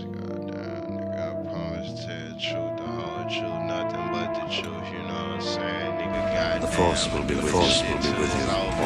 Goddamn, nigga, I promise to tell the truth, the whole truth, nothing but the truth, you know what I'm saying? Nigga, goddamn, The force will be with you, always.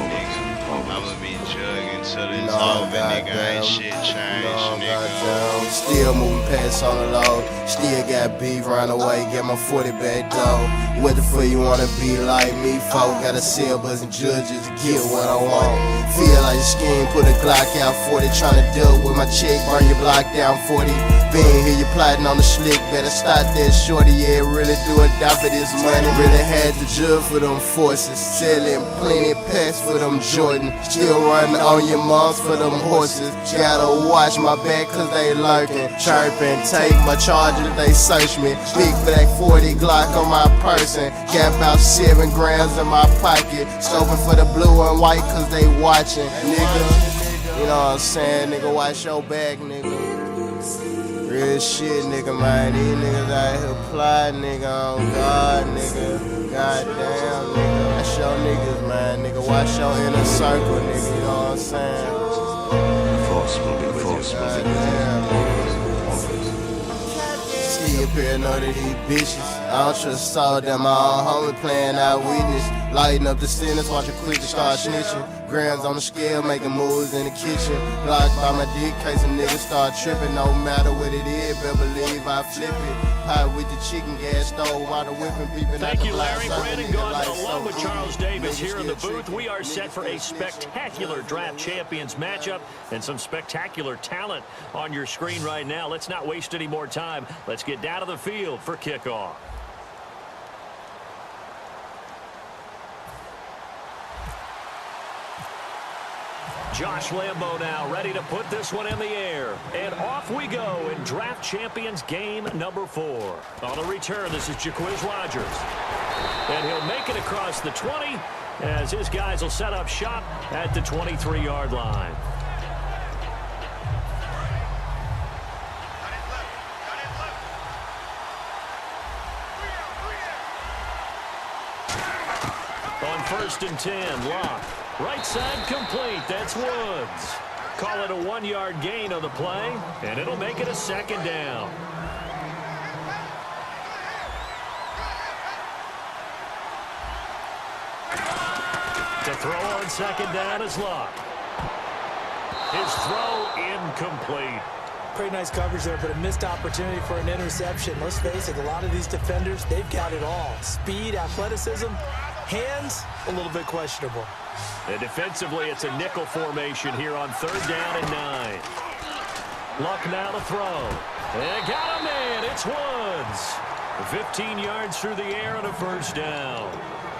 I will be jugging till it's over, nigga, ain't shit changed, nigga. Still moving past on the low. Still got beef, run away, get my 40 back though. What the fuck you wanna be like me, folk? Got a cell buzzing judges to get what I want. Feel like a scheme, put a Glock out 40, tryna deal with my chick, burn your block down 40. Being here, you plotting on the slick, better start that shorty, yeah, really do or die for this money. Really had to judge for them forces, selling plenty packs for them Jordan. Still running on your moms for them horses. Gotta watch my back cause they lurking, chirping, take my charger, they search me. Big black 40 Glock on my person, got about 7 grams in my pocket. Scoping for the blue and white cause they watching, nigga. You know what I'm saying, nigga, watch your back, nigga. Real shit, nigga, man. These niggas out here plotting, nigga, on God, nigga. Goddamn, nigga. Watch your niggas, man, nigga. Watch your inner circle, nigga. You know what I'm saying? The force will be with you, always. Still paranoid of these bitches. I don't trust all them, my own homie playing eyewitness. Lighting up the sentence, watching quick to start snitching. Grams on the scale, making moves in the kitchen. Blocked by my dick, case a nigga start tripping. No matter what it is, better believe I flip it. Hot with the chicken gas stove, while the whipping peeping. Thank you, Larry. Brandon Gaunt along with Charles Davis here in the booth. We are set for a spectacular draft champions matchup and some spectacular talent on your screen right now. Let's not waste any more time. Let's get down to the field for kickoff. Josh Lambo now ready to put this one in the air. And off we go in Draft Champions game number 4. On the return, this is Jaquiz Rogers. And he'll make it across the 20 as his guys will set up shop at the 23-yard line. On 1st and 10, Locke. Right side complete. That's Woods. Call it a 1-yard gain on the play, and it'll make it a 2nd down. To throw on 2nd down is Locke. His throw incomplete. Pretty nice coverage there, but a missed opportunity for an interception. Let's face it, a lot of these defenders, they've got it all. Speed, athleticism, hands, a little bit questionable. And defensively, it's a nickel formation here on 3rd down and 9. Luck now to throw. And got a man. It's Woods. 15 yards through the air and a 1st down.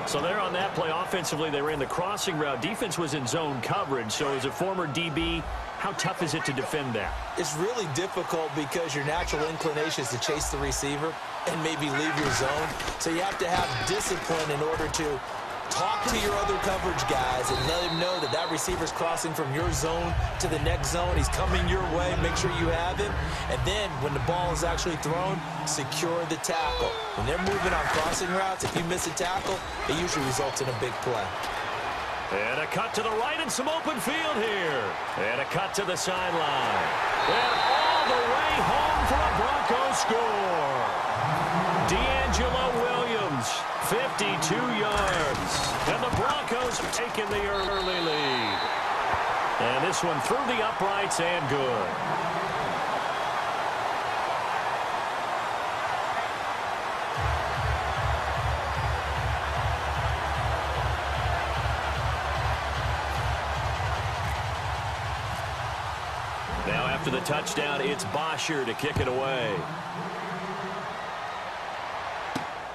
So there on that play, offensively, they ran the crossing route. Defense was in zone coverage. So as a former DB, how tough is it to defend that? It's really difficult because your natural inclination is to chase the receiver and maybe leave your zone. So you have to have discipline in order to talk to your other coverage guys and let him know that that receiver's crossing from your zone to the next zone. He's coming your way. Make sure you have him. And then when the ball is actually thrown, secure the tackle. When they're moving on crossing routes, if you miss a tackle, it usually results in a big play. And a cut to the right and some open field here. And a cut to the sideline. And all the way home for a Broncos score. D'Angelo Williams, 52 yards. And the Broncos have taken the early lead. And this one through the uprights and good. Now after the touchdown, it's Bosher to kick it away.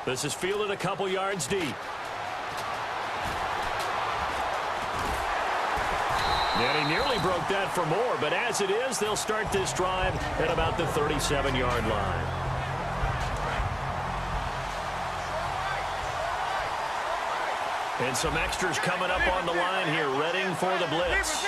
This is fielded a couple yards deep. And he nearly broke that for more, but as it is, they'll start this drive at about the 37-yard line. And some extras coming up on the line here, readying for the blitz.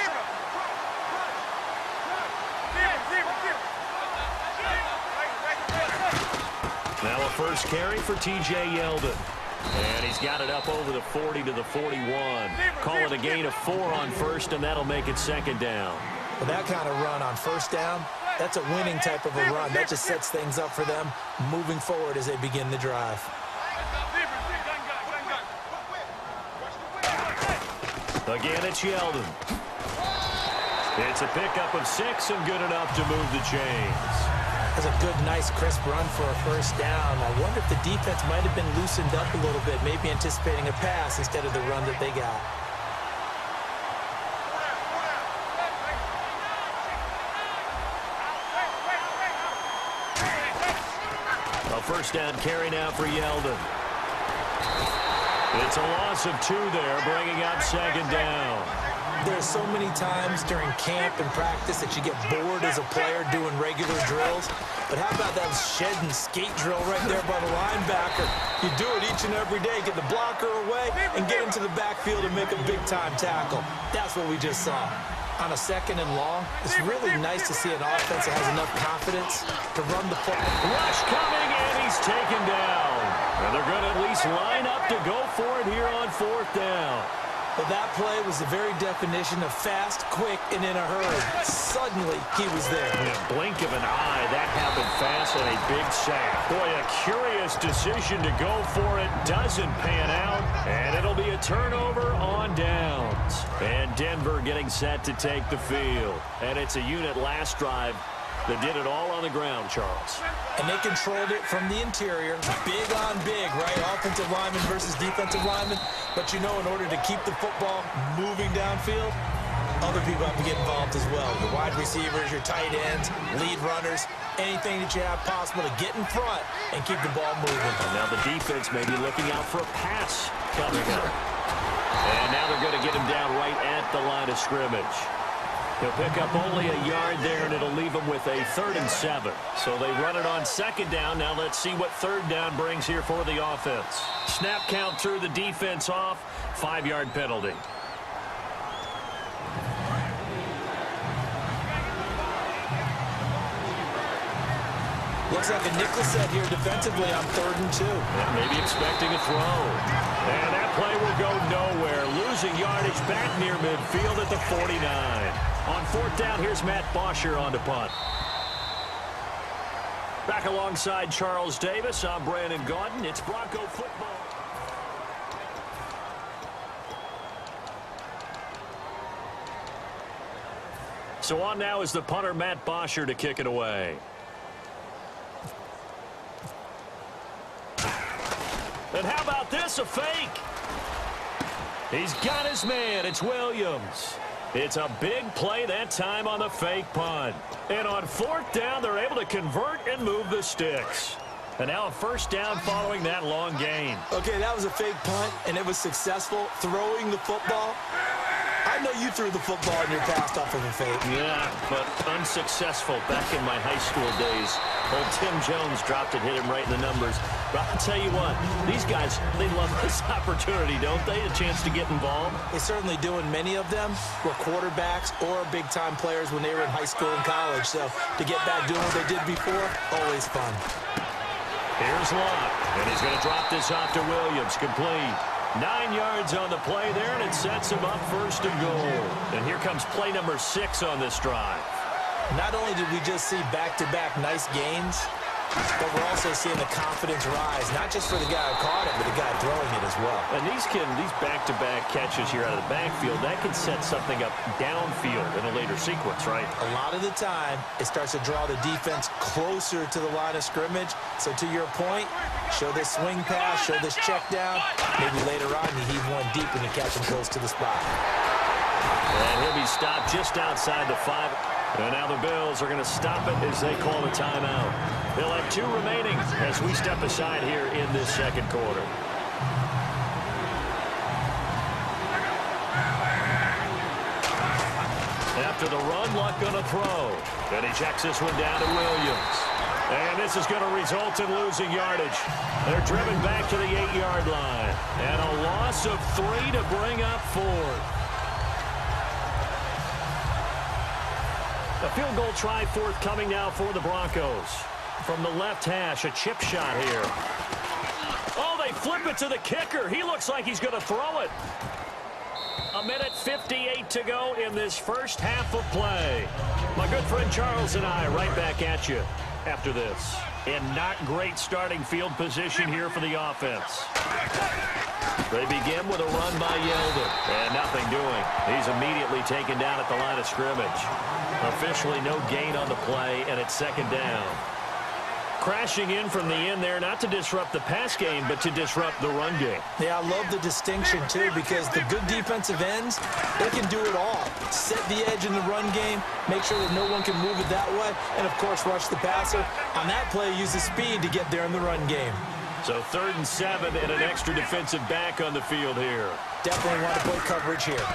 Now a first carry for T.J. Yeldon. And he's got it up over the 40 to the 41. Call it a gain of 4 on 1st, and that'll make it 2nd down. Well, that kind of run on 1st down, That's a winning type of a run. That just sets things up for them moving forward as they begin the drive. Again, it's Yeldon. It's a pickup of 6 and good enough to move the chains. That's a good, nice, crisp run for a first down. I wonder if the defense might have been loosened up a little bit, maybe anticipating a pass instead of the run that they got. A first down carry now for Yeldon. It's a loss of 2 there, bringing up second down. There's so many times during camp and practice that you get bored as a player doing regular drills. But how about that shed and skate drill right there by the linebacker? You do it each and every day, get the blocker away and get into the backfield and make a big-time tackle. That's what we just saw. On a second and long, it's really nice to see an offense that has enough confidence to run the football. Rush coming, and he's taken down. And they're going to at least line up to go for it here on 4th down. But that play was the very definition of fast, quick, and in a hurry. Suddenly, he was there. In a blink of an eye, that happened fast and a big sack. Boy, a curious decision to go for it. Doesn't pan out, and it'll be a turnover on downs. And Denver getting set to take the field. And it's a unit last drive that did it all on the ground, Charles. And they controlled it from the interior. Big on big, right? Offensive lineman versus defensive lineman. But you know, in order to keep the football moving downfield, other people have to get involved as well. Your wide receivers, your tight ends, lead runners, anything that you have possible to get in front and keep the ball moving. And now the defense may be looking out for a pass coming up. And now they're going to get him down right at the line of scrimmage. He'll pick up only a yard there, and it'll leave him with a 3rd and 7. So they run it on 2nd down. Now let's see what 3rd down brings here for the offense. Snap count through the defense off. 5-yard penalty. Looks like a nickel set here defensively on 3rd and 2. And maybe expecting a throw. And that play will go nowhere. Losing yardage back near midfield at the 49. On 4th down, here's Matt Bosher on to punt. Back alongside Charles Davis, I'm Brandon Gaudin. It's Bronco football. So on now is the punter, Matt Bosher, to kick it away. And how about this, a fake? He's got his man. It's Williams. It's a big play that time on the fake punt. And on 4th down, they're able to convert and move the sticks. And now a first down following that long gain. Okay, that was a fake punt, and it was successful throwing the football. I know you threw the football in your past off of a fake. Yeah, but unsuccessful back in my high school days. Old Tim Jones dropped it, hit him right in the numbers. But I'll tell you what, these guys, they love this opportunity, don't they? A chance to get involved. They certainly do, and many of them were quarterbacks or big-time players when they were in high school and college. So to get back doing what they did before, always fun. Here's Locke, and he's going to drop this off to Williams, complete. 9 yards on the play there, and it sets him up 1st and goal. And here comes play number 6 on this drive. Not only did we just see back-to-back nice gains, but we're also seeing the confidence rise, not just for the guy who caught it, but the guy throwing it as well. And these back-to-back catches here out of the backfield, that can set something up downfield in a later sequence, right? A lot of the time, it starts to draw the defense closer to the line of scrimmage. So to your point, show this swing pass, show this check down. Maybe later on you heave one deep and you catch him close to the spot. And he'll be stopped just outside the 5. And now the Bills are going to stop it as they call the timeout. They'll have 2 remaining as we step aside here in this 2nd quarter. After the run, Luck going to throw. And he checks this one down to Williams. And this is going to result in losing yardage. They're driven back to the 8-yard line. And a loss of 3 to bring up 4th. A field goal try forthcoming now for the Broncos. From the left hash, a chip shot here. Oh, they flip it to the kicker. He looks like he's going to throw it. 1:58 to go in this first half of play. My good friend Charles and I right back at you after this. In not great starting field position here for the offense. They begin with a run by Yeldon. And nothing doing. He's immediately taken down at the line of scrimmage. Officially no gain on the play, and it's second down. Crashing in from the end there, not to disrupt the pass game, but to disrupt the run game. Yeah, I love the distinction, too, because the good defensive ends, they can do it all. Set the edge in the run game, make sure that no one can move it that way, and, of course, rush the passer. On that play, use the speed to get there in the run game. So 3rd and 7 and an extra defensive back on the field here. Definitely want to play coverage here.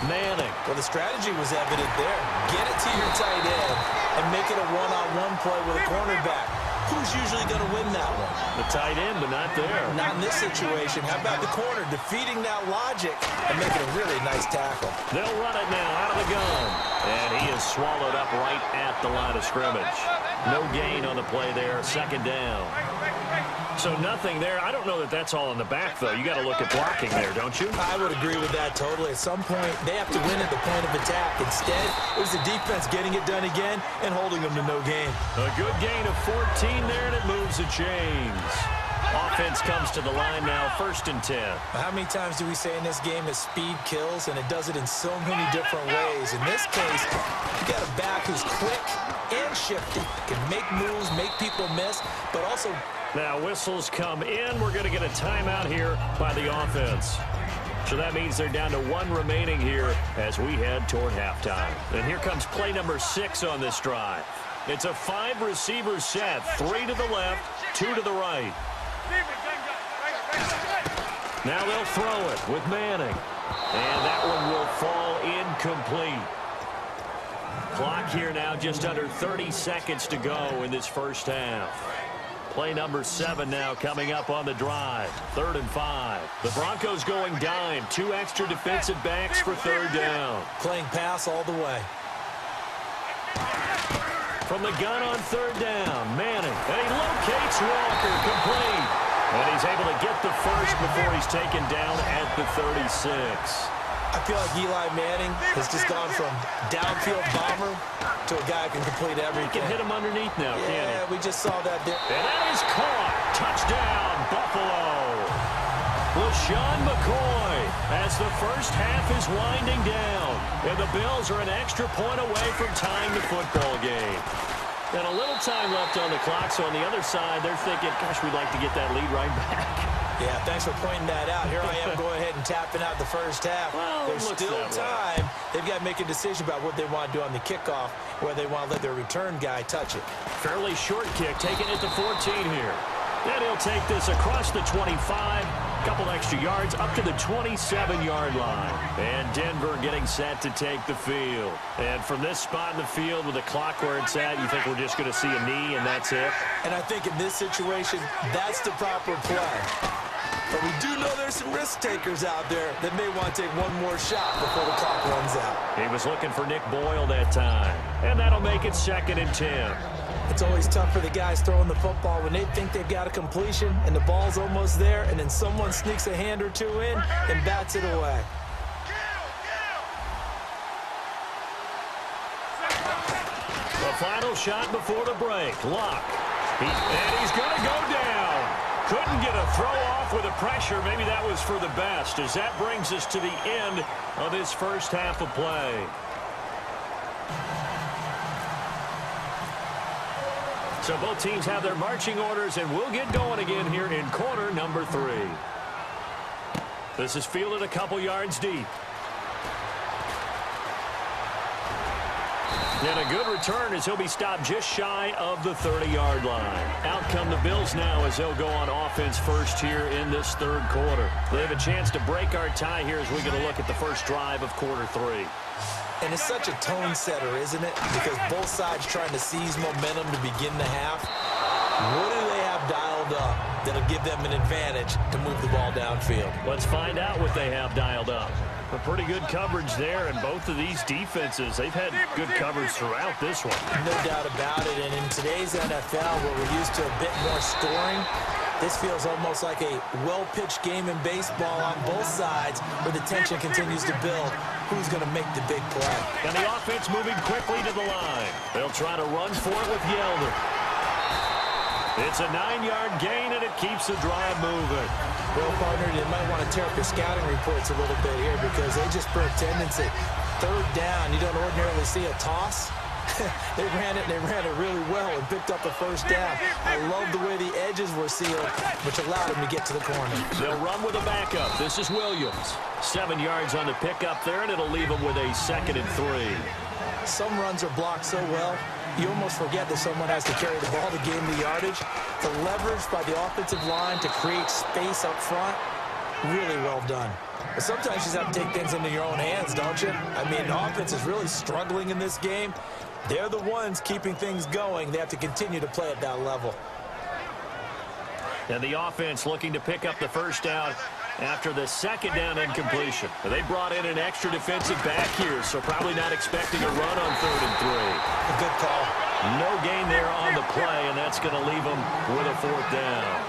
Manning. Well, the strategy was evident there. Get it to your tight end and make it a one-on-one play with a cornerback. Who's usually going to win that one? The tight end, but not there. Not in this situation. How about the corner defeating that logic and making a really nice tackle? They'll run it now out of the gun. And he is swallowed up right at the line of scrimmage. No gain on the play there. Second down. So nothing there. I don't know that that's all in the back, though. You got to look at blocking there, don't you? I would agree with that totally. At some point, they have to win at the point of attack. Instead, it was the defense getting it done again and holding them to no gain. A good gain of 14 there, and it moves the chains. Offense comes to the line now, 1st and 10. How many times do we say in this game that speed kills, and it does it in so many different ways? In this case, you got a back who's quick and shifty, can make moves, make people miss, but also... Now whistles come in. We're going to get a timeout here by the offense. So that means they're down to 1 remaining here as we head toward halftime. And here comes play number 6 on this drive. It's a 5-receiver set, 3 to the left, 2 to the right. Now they'll throw it with Manning. And that one will fall incomplete. Clock here now just under 30 seconds to go in this first half. Play number 7 now coming up on the drive. 3rd and 5. The Broncos going dime. 2 extra defensive backs for 3rd down. Playing pass all the way. From the gun on 3rd down, Manning. And he locates Walker, complete. And he's able to get the first before he's taken down at the 36. I feel like Eli Manning has just gone from downfield bomber to a guy who can complete everything. He can hit him underneath now, can't he? Yeah, we just saw that there. And that is caught. Touchdown, Buffalo. LaShawn McCoy as the first half is winding down. And the Bills are an extra point away from tying the football game. And a little time left on the clock, so on the other side, they're thinking, gosh, we'd like to get that lead right back. Yeah, thanks for pointing that out. Here I am going ahead and tapping out the first half. Well, there's still time. They've got to make a decision about what they want to do on the kickoff, whether they want to let their return guy touch it. Fairly short kick, taking it to 14 here. Then he'll take this across the 25, a couple extra yards, up to the 27-yard line. And Denver getting set to take the field. And from this spot in the field with the clock where it's at, you think we're just going to see a knee and that's it? And I think in this situation, that's the proper play. But we do know there's some risk takers out there that may want to take one more shot before the clock runs out. He was looking for Nick Boyle that time. And that'll make it 2nd and 10. It's always tough for the guys throwing the football when they think they've got a completion and the ball's almost there, and then someone sneaks a hand or two in and bats it away. The final shot before the break. Luck. And he's going to go down. Couldn't get a throw off with the pressure. Maybe that was for the best, as that brings us to the end of this first half of play. So both teams have their marching orders, and we'll get going again here in quarter number 3. This is fielded a couple yards deep. And a good return as he'll be stopped just shy of the 30-yard line. Out come the Bills now as they'll go on offense first here in this 3rd quarter. They have a chance to break our tie here as we get a look at the first drive of quarter 3. And it's such a tone setter, isn't it? Because both sides trying to seize momentum to begin the half. What do they have dialed up that'll give them an advantage to move the ball downfield? Let's find out what they have dialed up. A pretty good coverage there, and both of these defenses, they've had good coverage throughout this one. No doubt about it, and in today's NFL, where we're used to a bit more scoring, This feels almost like a well-pitched game in baseball on both sides where the tension continues to build. Who's going to make the big play? And the offense moving quickly to the line. They'll try to run for it with Yeldon. It's a 9-yard gain, and it keeps the drive moving. Well, partner, you might want to tear up your scouting reports a little bit here because they just put a tendency. Third down, you don't ordinarily see a toss. They ran it really well and picked up a first down. I love the way the edges were sealed, which allowed him to get to the corner. They'll run with a backup. This is Williams. 7 yards on the pickup there, and it'll leave him with a 2nd and 3. Some runs are blocked so well, you almost forget that someone has to carry the ball to gain the yardage. The leverage by the offensive line to create space up front, really well done. But sometimes you just have to take things into your own hands, don't you? I mean, the offense is really struggling in this game. They're the ones keeping things going. They have to continue to play at that level. And the offense looking to pick up the first down after the 2nd down incompletion. They brought in an extra defensive back here, so probably not expecting a run on 3rd and 3. A good call. No gain there on the play, and that's going to leave them with a 4th down.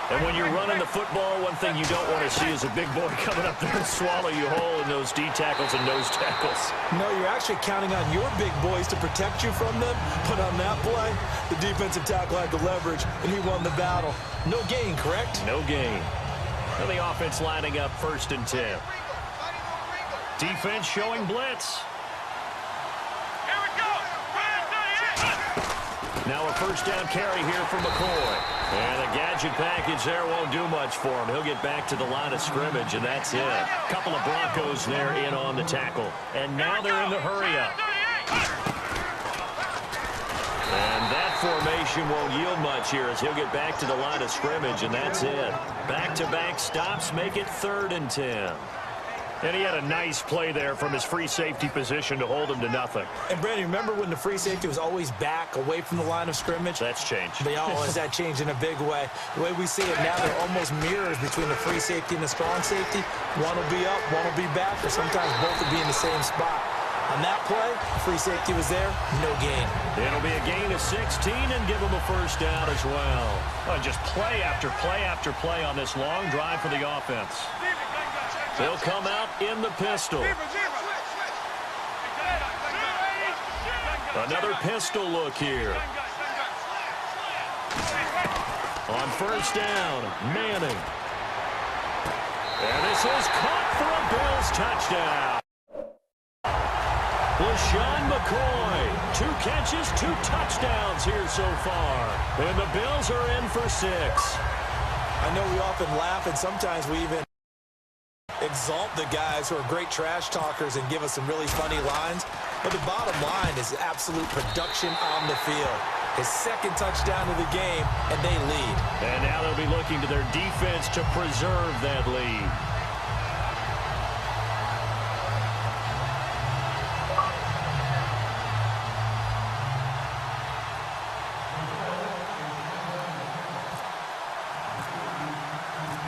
And when you're running the football, one thing you don't want to see is a big boy coming up there and swallow you whole in those D tackles and nose tackles. No, you're actually counting on your big boys to protect you from them. But on that play, the defensive tackle had the leverage, and he won the battle. No gain, correct? No gain. And the offense lining up 1st and 10. Defense showing blitz. Now a 1st down carry here for McCoy. And a gadget package there won't do much for him. He'll get back to the line of scrimmage, and that's it. A couple of Broncos there in on the tackle. And now they're in the hurry-up. And that formation won't yield much here as he'll get back to the line of scrimmage, and that's it. Back-to-back stops make it 3rd and 10. And he had a nice play there from his free safety position to hold him to nothing. And, Brandon, remember when the free safety was always back away from the line of scrimmage? That's changed. They always that changed in a big way. The way we see it now, they're almost mirrors between the free safety and the strong safety. One will be up, one will be back, or sometimes both will be in the same spot. On that play, free safety was there, no gain. It'll be a gain of 16 and give him a 1st down as well. Just play after play after play on this long drive for the offense. They'll come out in the pistol. Another pistol look here. On 1st down, Manning. And this is caught for a Bills touchdown. LaShawn McCoy, 2 catches, 2 touchdowns here so far. And the Bills are in for 6. I know we often laugh, and sometimes we even exalt the guys who are great trash talkers and give us some really funny lines. But the bottom line is absolute production on the field. His 2nd touchdown of the game, and they lead. And now they'll be looking to their defense to preserve that lead.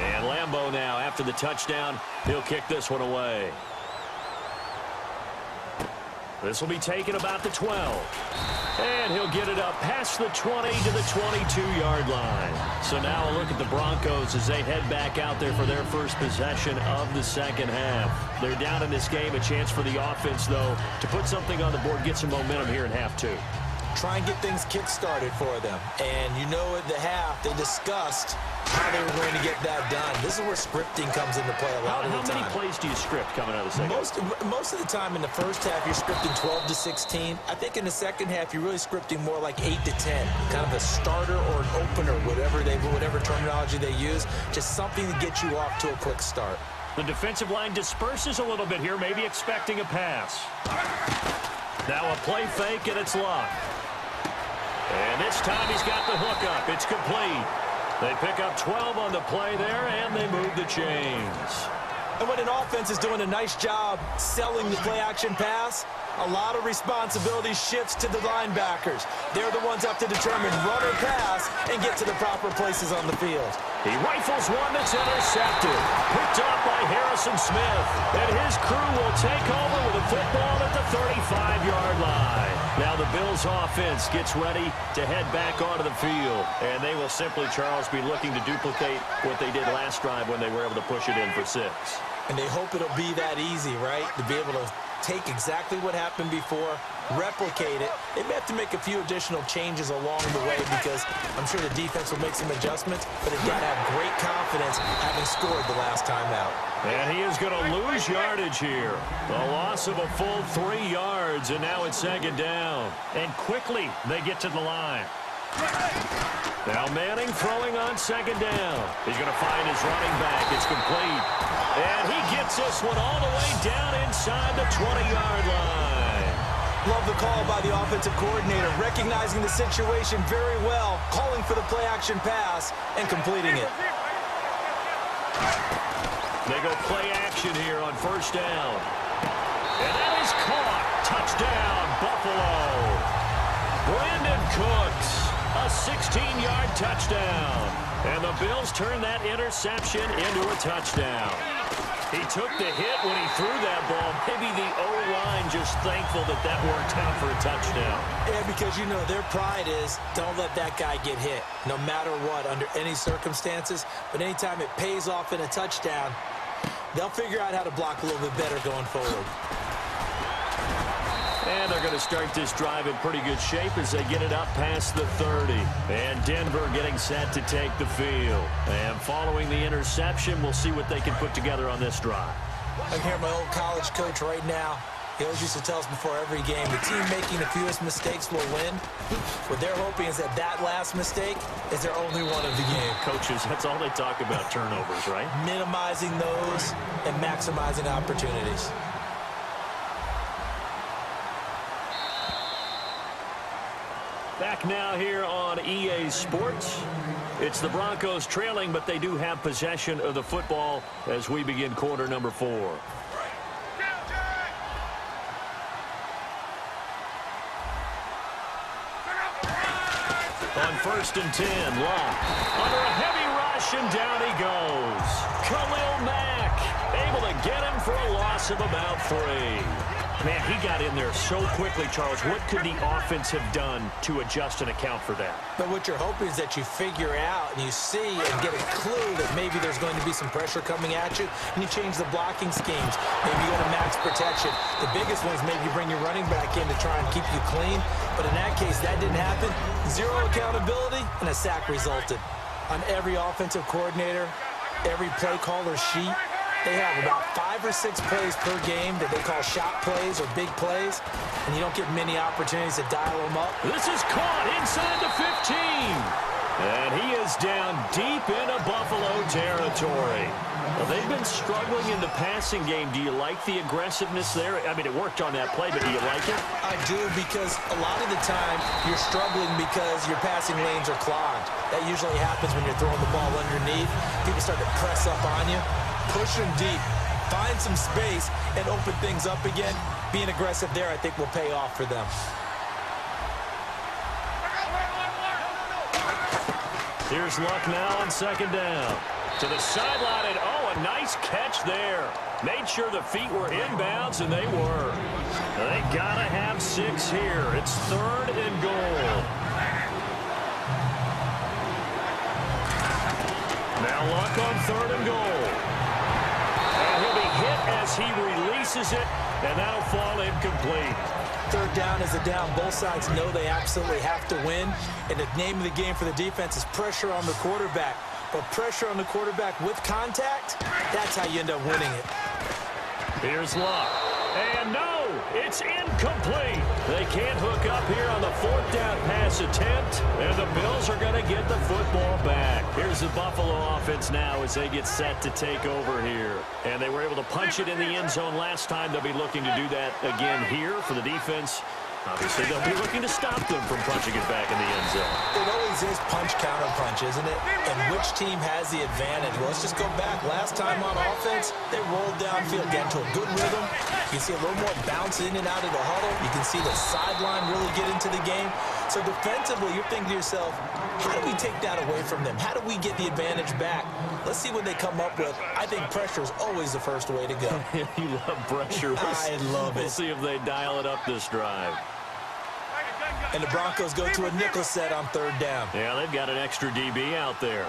And Lambeau now, after the touchdown, he'll kick this one away. This will be taken about the 12. And he'll get it up past the 20 to the 22-yard line. So now a look at the Broncos as they head back out there for their first possession of the 2nd half. They're down in this game. A chance for the offense, though, to put something on the board, get some momentum here in half 2. Try and get things kick-started for them. And you know at the half, they discussed how they were going to get that done. This is where scripting comes into play a lot of the time. How many plays do you script coming out of the 2nd? Most of the time in the first half, you're scripting 12 to 16. I think in the 2nd half, you're really scripting more like 8 to 10. Kind of a starter or an opener, whatever terminology they use. Just something to get you off to a quick start. The defensive line disperses a little bit here, maybe expecting a pass. Now a play fake, and it's locked. And this time he's got the hook up. It's complete. They pick up 12 on the play there, and they move the chains. And when an offense is doing a nice job selling the play-action pass, a lot of responsibility shifts to the linebackers. They're the ones up to determine run or pass and get to the proper places on the field. He rifles one that's intercepted. Picked up by Harrison Smith. And his crew will take over with a football at the 35-yard line. Now the Bills offense gets ready to head back onto the field. And they will simply, Charles, be looking to duplicate what they did last drive when they were able to push it in for 6. And they hope it'll be that easy, right? To be able to take exactly what happened before, replicate it. They may have to make a few additional changes along the way because I'm sure the defense will make some adjustments, but they've got to have great confidence having scored the last time out. And he is going to lose yardage here. A loss of a full 3 yards, and now it's second down. And quickly they get to the line. Now Manning throwing on second down. He's going to find his running back. It's complete. And he gets this one all the way down inside the 20-yard line. Love the call by the offensive coordinator, recognizing the situation very well, calling for the play-action pass, and completing it. They go play action here on first down. And that is caught. Touchdown, Buffalo. Brandon Cooks, a 16-yard touchdown. And the Bills turn that interception into a touchdown. He took the hit when he threw that ball. Maybe the O-line just thankful that that worked out for a touchdown. Yeah, because, you know, their pride is don't let that guy get hit, no matter what, under any circumstances. But anytime it pays off in a touchdown, they'll figure out how to block a little bit better going forward. And they're going to start this drive in pretty good shape as they get it up past the 30. And Denver getting set to take the field. And following the interception, we'll see what they can put together on this drive. I hear my old college coach right now. He always used to tell us before every game, the team making the fewest mistakes will win. What they're hoping is that that last mistake is their only one of the game. Coaches, that's all they talk about, turnovers, right? Minimizing those and maximizing opportunities. Back now here on EA Sports. It's the Broncos trailing, but they do have possession of the football as we begin quarter number 4. On first and 10, Locke under a heavy rush, and down he goes. Khalil Mack able to get him for a loss of about 3. Man, he got in there so quickly, Charles. What could the offense have done to adjust and account for that? But what you're hoping is that you figure out and you see and get a clue that maybe there's going to be some pressure coming at you, and you change the blocking schemes. Maybe you go to max protection. The biggest one is maybe you bring your running back in to try and keep you clean. But in that case, that didn't happen. 0 accountability, and a sack resulted. On every offensive coordinator, every play caller sheet, they have about 5 or 6 plays per game that they call shot plays or big plays, and you don't get many opportunities to dial them up. This is caught inside the 15. And he is down deep into Buffalo territory. Well, they've been struggling in the passing game. Do you like the aggressiveness there? I mean, it worked on that play, but do you like it? I do, because a lot of the time you're struggling because your passing lanes are clogged. That usually happens when you're throwing the ball underneath. People start to press up on you. Push them deep, find some space, and open things up again. Being aggressive there, I think, will pay off for them. Here's Luck now on second down. To the sideline, and oh, a nice catch there. Made sure the feet were inbounds, and they were. They gotta have 6 here. It's 3rd and goal. Now Luck on 3rd and goal. He'll be hit as he releases it, and that'll fall incomplete. 3rd down is a down. Both sides know they absolutely have to win, and the name of the game for the defense is pressure on the quarterback. But pressure on the quarterback with contact, that's how you end up winning it. Here's Luck. And no, it's incomplete. They can't hook up here on the 4th down pass attempt, and the Bills are going to get the football back. Here's the Buffalo offense now as they get set to take over here. And they were able to punch it in the end zone last time. They'll be looking to do that again here for the defense. Obviously, they'll be looking to stop them from punching it back in the end zone. It always is punch, counter punch, isn't it? And which team has the advantage? Well, let's just go back. Last time on offense, they rolled downfield, get into a good rhythm. You can see a little more bounce in and out of the huddle. You can see the sideline really get into the game. So defensively, you're thinking to yourself, how do we take that away from them? How do we get the advantage back? Let's see what they come up with. I think pressure is always the first way to go. You love pressure. I love it. We'll see if they dial it up this drive. And the Broncos go to a nickel set on third down. Yeah, they've got an extra DB out there.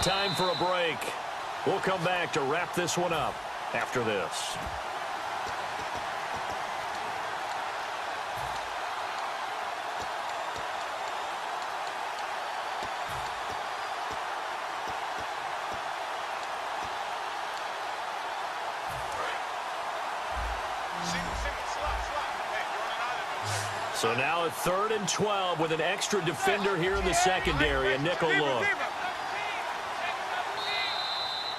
Time for a break. We'll come back to wrap this one up after this. So now a 3rd and 12 with an extra defender here in the secondary, a nickel look.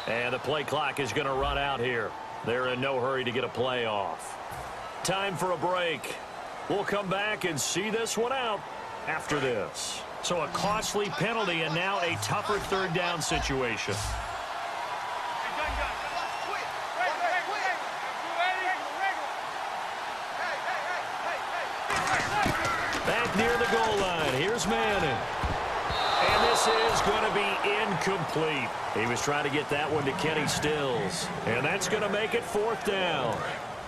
And the play clock is going to run out here. They're in no hurry to get a play off. Time for a break. We'll come back and see this one out after this. So a costly penalty and now a tougher 3rd down situation. Back near the goal line. Here's Madden. And this is going to be incomplete. He was trying to get that one to Kenny Stills. And that's going to make it 4th down.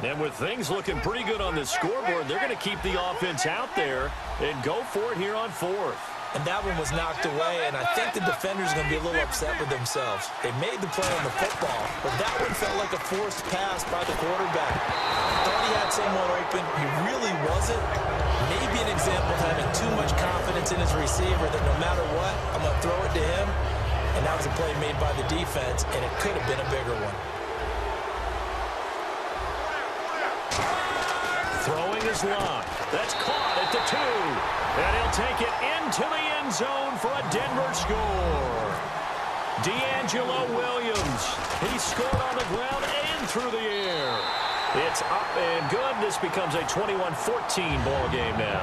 And with things looking pretty good on the scoreboard, they're going to keep the offense out there and go for it here on 4th. And that one was knocked away, and I think the defender's going to be a little upset with themselves. They made the play on the football, but that one felt like a forced pass by the quarterback. Thought he had someone open. He really wasn't. Maybe an example of having too much confidence in his receiver that no matter what, I'm going to throw it to him. And that was a play made by the defense, and it could have been a bigger one. Throwing is locked. That's caught at the 2. And he'll take it into the end zone for a Denver score. D'Angelo Williams. He scored on the ground and through the air. It's up and good. This becomes a 21-14 ball game now.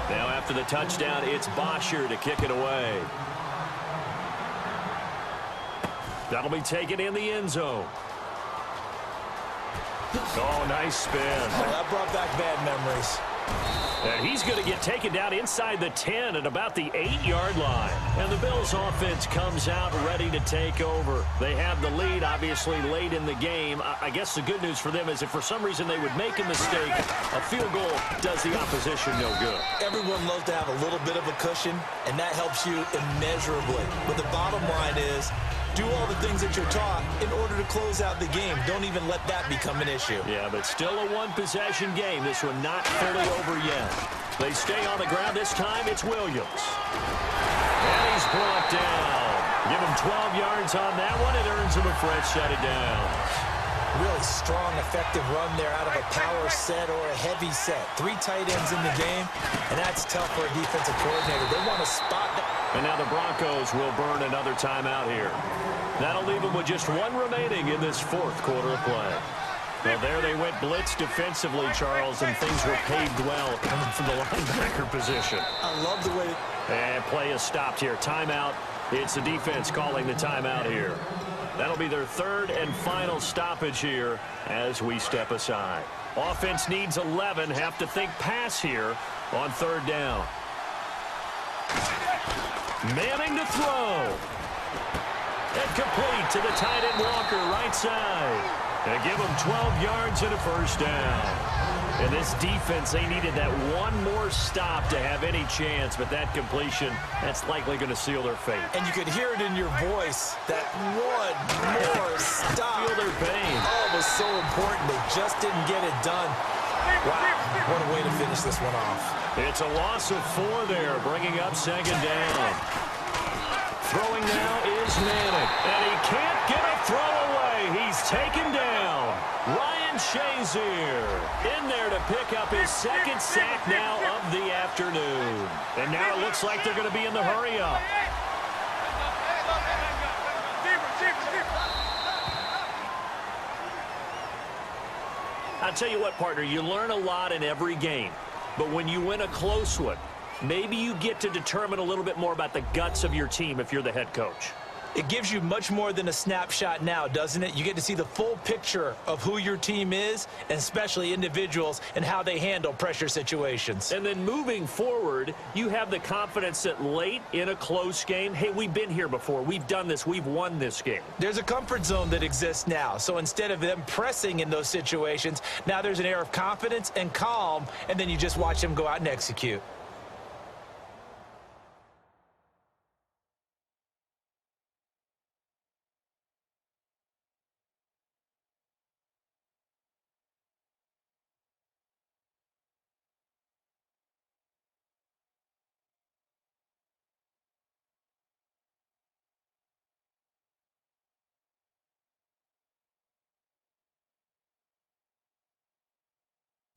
Now after the touchdown, it's Bosher to kick it away. That'll be taken in the end zone. Oh, nice spin. Well, that brought back bad memories. And he's going to get taken down inside the 10 at about the 8-yard line. And the Bills offense comes out ready to take over. They have the lead, obviously, late in the game. I guess the good news for them is if for some reason they would make a mistake, a field goal does the opposition no good. Everyone loves to have a little bit of a cushion, and that helps you immeasurably. But the bottom line is, do all the things that you're taught in order to close out the game. Don't even let that become an issue. Yeah, but still a one-possession game. This one not fully over yet. They stay on the ground. This time it's Williams. And he's brought down. Give him 12 yards on that one. It earns him a fresh set of downs. Really strong, effective run there out of a power set or a heavy set. 3 tight ends in the game, and that's tough for a defensive coordinator. They want to spot that. And now the Broncos will burn another timeout here. That'll leave them with just 1 remaining in this 4th quarter of play. Well, there they went blitz defensively, Charles, and things were paved well coming from the linebacker position. I love the way. And play is stopped here. Timeout. It's the defense calling the timeout here. That'll be their 3rd and final stoppage here as we step aside. Offense needs 11. Have to think pass here on 3rd down. Manning to throw. And complete to the tight end Walker, right side. And give him 12 yards and a first down. And this defense, they needed that one more stop to have any chance, but that completion, that's likely going to seal their fate. And you could hear it in your voice, that one more stop. Feel their pain. Oh, it was so important. They just didn't get it done. Wow, what a way to finish this one off. It's a loss of 4 there, bringing up 2nd down. Throwing now is Manning, and he can't get a throw away. He's taken down. Ryan Shazier in there to pick up his 2nd sack now of the afternoon. And now it looks like they're going to be in the hurry-up. I'll tell you what, partner, you learn a lot in every game. But when you win a close one, maybe you get to determine a little bit more about the guts of your team if you're the head coach. It gives you much more than a snapshot now, doesn't it? You get to see the full picture of who your team is, and especially individuals, and how they handle pressure situations. And then moving forward, you have the confidence that late in a close game, hey, we've been here before. We've done this. We've won this game. There's a comfort zone that exists now. So instead of them pressing in those situations, now there's an air of confidence and calm, and then you just watch them go out and execute.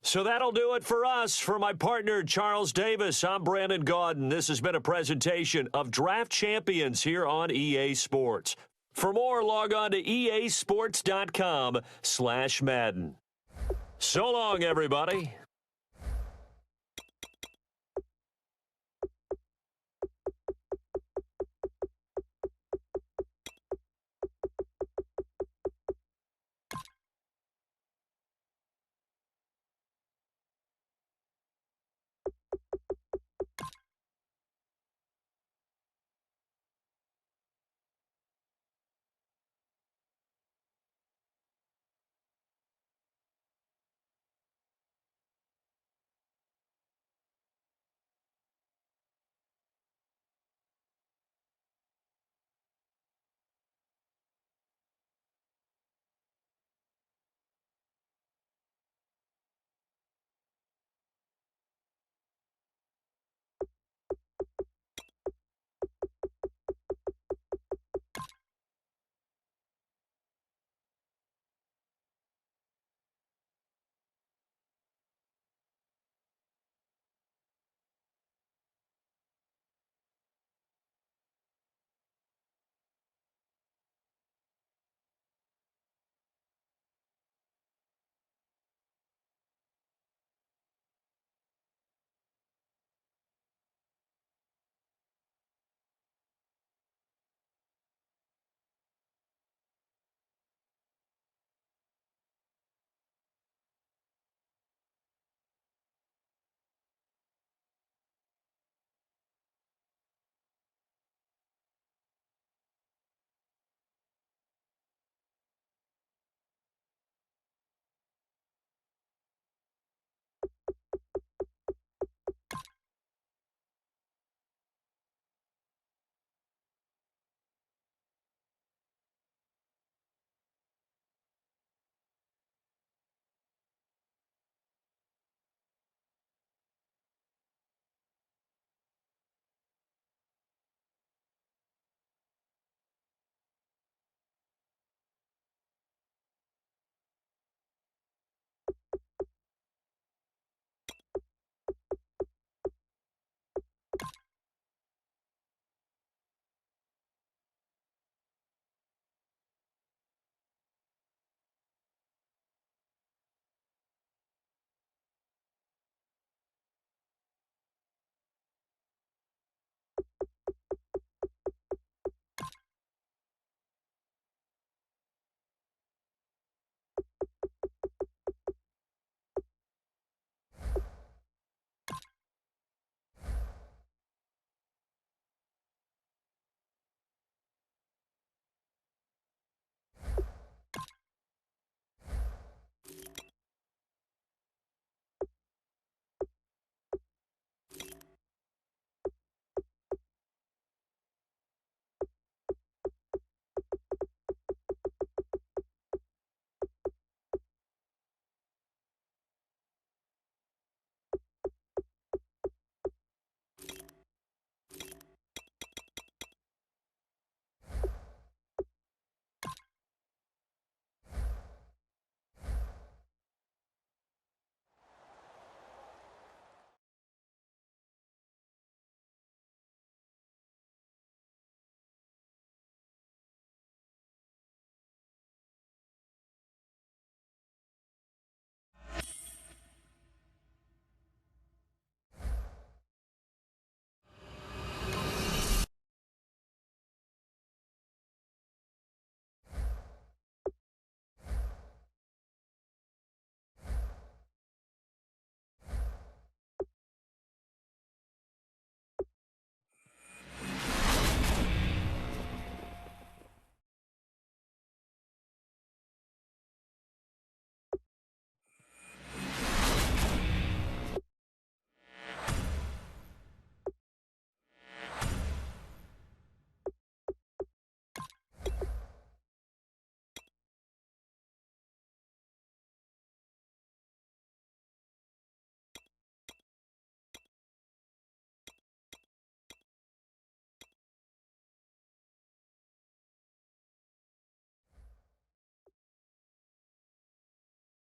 So that'll do it for us. For my partner, Charles Davis, I'm Brandon Gaudin. This has been a presentation of Draft Champions here on EA Sports. For more, log on to easports.com/Madden. So long, everybody.